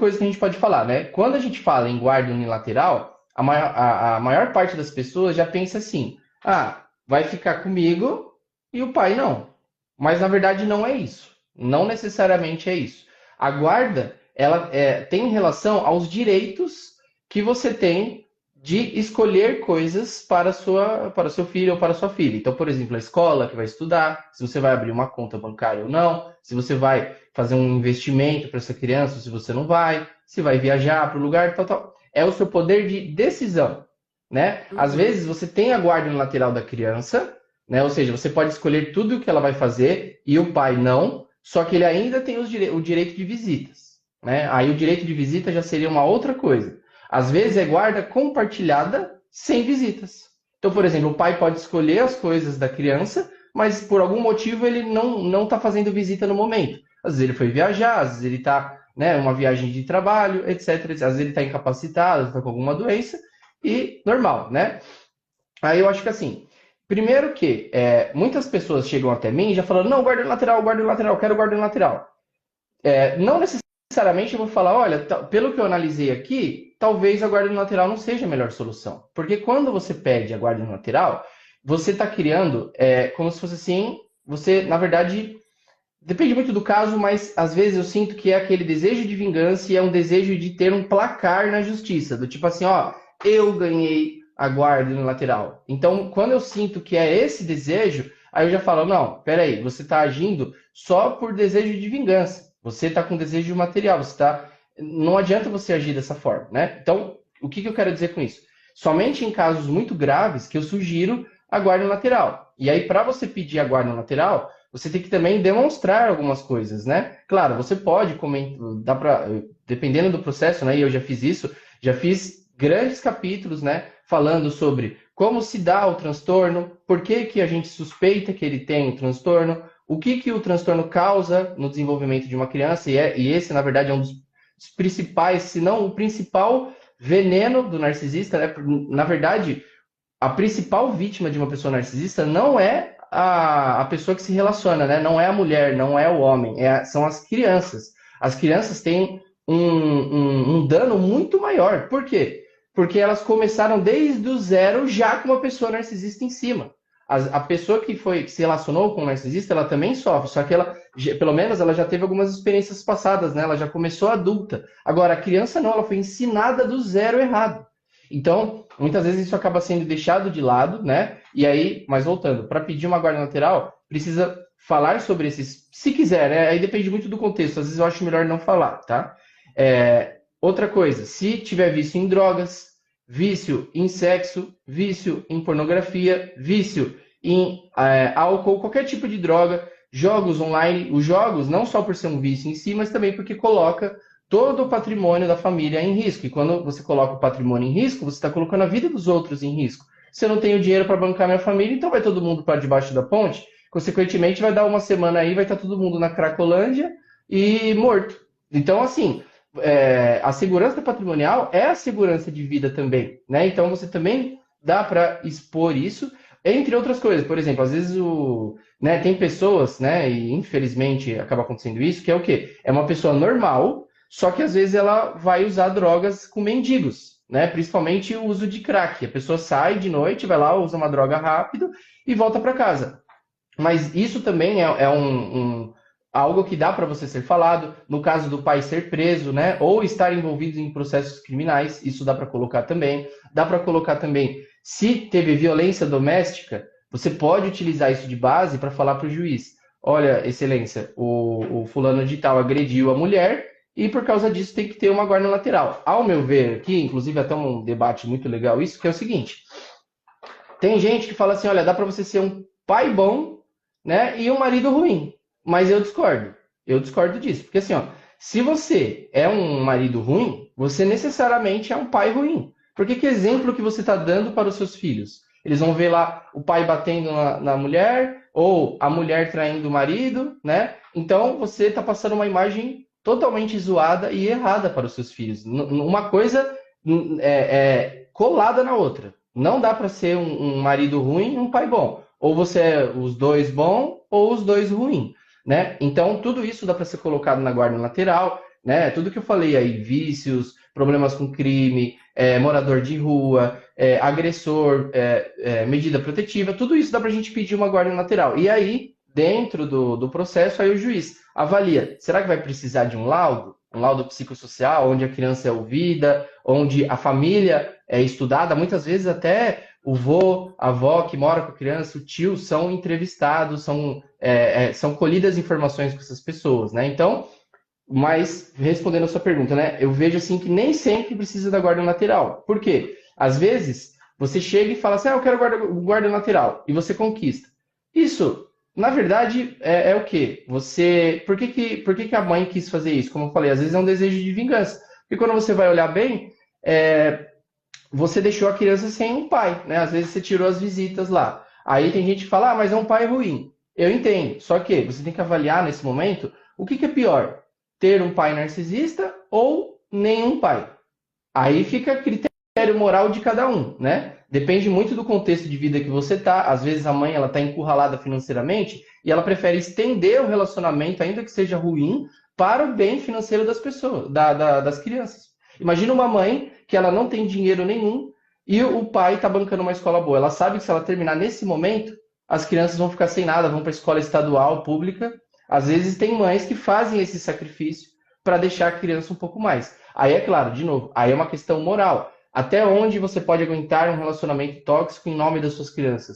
coisa que a gente pode falar, né? Quando a gente fala em guarda unilateral, a maior parte das pessoas já pensa assim: ah, vai ficar comigo e o pai não. Mas na verdade não é isso. Não necessariamente é isso. A guarda, ela tem relação aos direitos que você tem de escolher coisas para o seu filho ou para a sua filha. Então, por exemplo, a escola que vai estudar, se você vai abrir uma conta bancária ou não, se você vai fazer um investimento para essa criança, ou se você não vai, se vai viajar para o lugar, tal, tal. É o seu poder de decisão, né? Às Uhum. vezes você tem a guarda unilateral da criança, né? Ou seja, você pode escolher tudo o que ela vai fazer e o pai não, só que ele ainda tem o direito de visitas, né? Aí o direito de visita já seria uma outra coisa. Às vezes é guarda compartilhada sem visitas. Então, por exemplo, o pai pode escolher as coisas da criança, mas por algum motivo ele não está fazendo visita no momento. Às vezes ele foi viajar, às vezes ele está, né, uma viagem de trabalho, etc. Às vezes ele está incapacitado, está com alguma doença, e normal, né? Aí eu acho que assim, primeiro que muitas pessoas chegam até mim e já falando, não, guarda lateral, quero guarda lateral. Não necessariamente eu vou falar, olha, pelo que eu analisei aqui, talvez a guarda lateral não seja a melhor solução. Porque quando você pede a guarda lateral, você está criando como se fosse assim, você, na verdade, depende muito do caso, mas às vezes eu sinto que é aquele desejo de vingança e é um desejo de ter um placar na justiça, do tipo assim, ó, eu ganhei a guarda no lateral. Então, quando eu sinto que é esse desejo, aí eu já falo, não, peraí, você está agindo só por desejo de vingança. Você está com desejo material, você tá. Não adianta você agir dessa forma, né? Então, o que eu quero dizer com isso? Somente em casos muito graves que eu sugiro a guarda lateral. E aí, para você pedir a guarda lateral, você tem que também demonstrar algumas coisas, né? Claro, você pode comentar, dá para, dependendo do processo, né? E eu já fiz isso, já fiz grandes capítulos, né? Falando sobre como se dá o transtorno, por que que a gente suspeita que ele tem o transtorno, o que que o transtorno causa no desenvolvimento de uma criança, e esse, na verdade, é um dos principais, se não o principal veneno do narcisista, né? Na verdade, a principal vítima de uma pessoa narcisista não é a pessoa que se relaciona, né? Não é a mulher, não é o homem, são as crianças. As crianças têm um dano muito maior. Por quê? Porque elas começaram desde o zero já com uma pessoa narcisista em cima. A pessoa que se relacionou com o narcisista, ela também sofre, só que ela, pelo menos, ela já teve algumas experiências passadas, né? Ela já começou adulta. Agora, a criança não, ela foi ensinada do zero errado. Então, muitas vezes isso acaba sendo deixado de lado, né? E aí, mas voltando, para pedir uma guarda lateral, precisa falar sobre esses, se quiser, né? Aí depende muito do contexto. Às vezes eu acho melhor não falar, tá? Outra coisa, se tiver vício em drogas, vício em sexo, vício em pornografia, vício em álcool, qualquer tipo de droga, jogos online, os jogos, não só por ser um vício em si, mas também porque coloca todo o patrimônio da família em risco. E quando você coloca o patrimônio em risco, você está colocando a vida dos outros em risco. Se eu não tenho dinheiro para bancar minha família, então vai todo mundo para debaixo da ponte. Consequentemente, vai dar uma semana aí, vai estar todo mundo na Cracolândia e morto. Então, assim, a segurança patrimonial é a segurança de vida também, né? Então, você também dá para expor isso, entre outras coisas. Por exemplo, às vezes né, tem pessoas, né, e infelizmente acaba acontecendo isso, que é o quê? É uma pessoa normal, só que às vezes ela vai usar drogas com mendigos, né? Principalmente o uso de crack. A pessoa sai de noite, vai lá, usa uma droga rápido e volta para casa. Mas isso também é algo que dá para você ser falado. No caso do pai ser preso, né? Ou estar envolvido em processos criminais, isso dá para colocar também. Dá para colocar também, se teve violência doméstica, você pode utilizar isso de base para falar para o juiz. Olha, excelência, o fulano de tal agrediu a mulher e por causa disso tem que ter uma guarda lateral. Ao meu ver aqui, inclusive até um debate muito legal isso, que é o seguinte, tem gente que fala assim, olha, dá para você ser um pai bom, né, e um marido ruim. Mas eu discordo. Eu discordo disso, porque assim, ó, se você é um marido ruim, você necessariamente é um pai ruim. Porque que exemplo que você está dando para os seus filhos? Eles vão ver lá o pai batendo na mulher, ou a mulher traindo o marido, né? Então você está passando uma imagem totalmente zoada e errada para os seus filhos. Uma coisa colada na outra. Não dá para ser um marido ruim e um pai bom. Ou você é os dois bom ou os dois ruim, né? Então tudo isso dá para ser colocado na guarda lateral. né? Tudo que eu falei aí, vícios, problemas com crime, morador de rua, agressor, medida protetiva, tudo isso dá para a gente pedir uma guarda lateral. E aí, dentro do processo, aí o juiz avalia, será que vai precisar de um laudo psicossocial, onde a criança é ouvida, onde a família é estudada, muitas vezes até o vô, a avó que mora com a criança, o tio, são entrevistados, são colhidas informações com essas pessoas, né? Então, mas respondendo a sua pergunta, né? Eu vejo assim que nem sempre precisa da guarda lateral. Por quê? Às vezes, você chega e fala assim, eu quero guarda lateral, e você conquista. Isso, na verdade, é o quê? Por que a mãe quis fazer isso? Como eu falei, às vezes é um desejo de vingança. Porque quando você vai olhar bem, você deixou a criança sem um pai, né? Às vezes você tirou as visitas lá. Aí tem gente que fala, mas é um pai ruim. Eu entendo. Só que você tem que avaliar nesse momento o que é pior: ter um pai narcisista ou nenhum pai. Aí fica a critério moral de cada um, né? Depende muito do contexto de vida que você tá. Às vezes a mãe ela tá encurralada financeiramente e ela prefere estender o relacionamento, ainda que seja ruim, para o bem financeiro das pessoas, das crianças. Imagina uma mãe que ela não tem dinheiro nenhum e o pai está bancando uma escola boa. Ela sabe que se ela terminar nesse momento, as crianças vão ficar sem nada, vão para a escola estadual, pública. Às vezes tem mães que fazem esse sacrifício para deixar a criança um pouco mais. Aí é claro, de novo, aí é uma questão moral. Até onde você pode aguentar um relacionamento tóxico em nome das suas crianças?